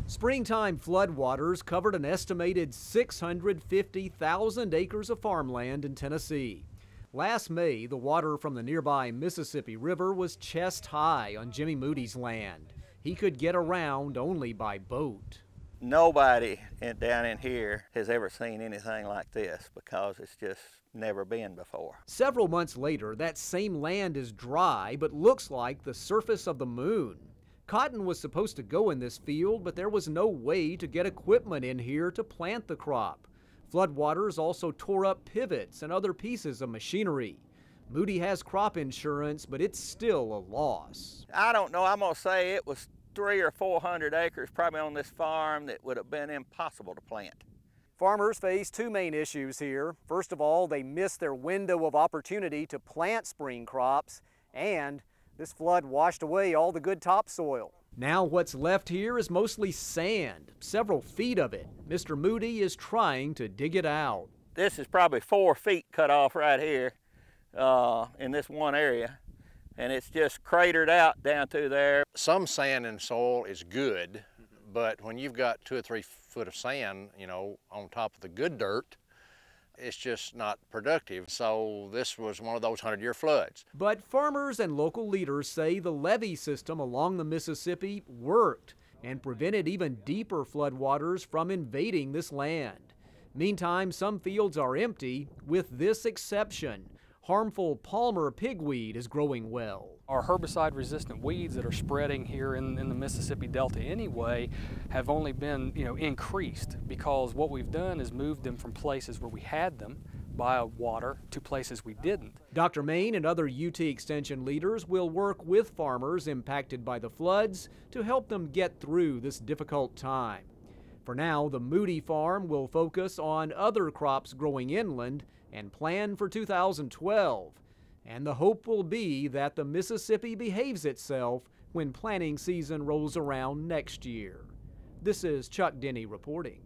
Springtime floodwaters covered an estimated 650,000 acres of farmland in Tennessee. Last May, the water from the nearby Mississippi River was chest high on Jimmy Moody's land. He could get around only by boat. Nobody down in here has ever seen anything like this because it's just never been before. Several months later, that same land is dry but looks like the surface of the moon. Cotton was supposed to go in this field, but there was no way to get equipment in here to plant the crop. Floodwaters also tore up pivots and other pieces of machinery. Moody has crop insurance, but it's still a loss. I don't know, I'm gonna say it was 300 or 400 acres probably on this farm that would have been impossible to plant. Farmers face two main issues here. First of all, they miss their window of opportunity to plant spring crops, and this flood washed away all the good topsoil. Now what's left here is mostly sand, several feet of it. Mr. Moody is trying to dig it out. This is probably 4 feet cut off right here in this one area, and it's just cratered out down through there. Some sand in soil is good, but when you've got 2 or 3 foot of sand, you know, on top of the good dirt, it's just not productive. So this was one of those 100-year floods. But farmers and local leaders say the levee system along the Mississippi worked and prevented even deeper floodwaters from invading this land. Meantime, some fields are empty, with this exception. Harmful Palmer pigweed is growing well. Our herbicide-resistant weeds that are spreading here in the Mississippi Delta anyway have only been, increased because what we've done is moved them from places where we had them by water to places we didn't. Dr. Main and other UT Extension leaders will work with farmers impacted by the floods to help them get through this difficult time. For now, the Moody farm will focus on other crops growing inland and plan for 2012. And the hope will be that the Mississippi behaves itself when planting season rolls around next year. This is Chuck Denney reporting.